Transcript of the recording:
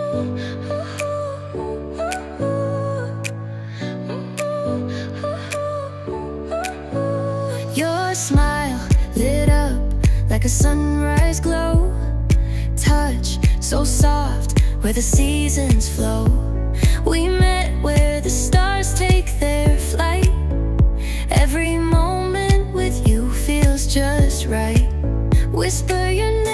Your smile lit up like a sunrise glow. Touch so soft where the seasons flow. We met where the stars take their flight. Every moment with you feels just right. Whisper your name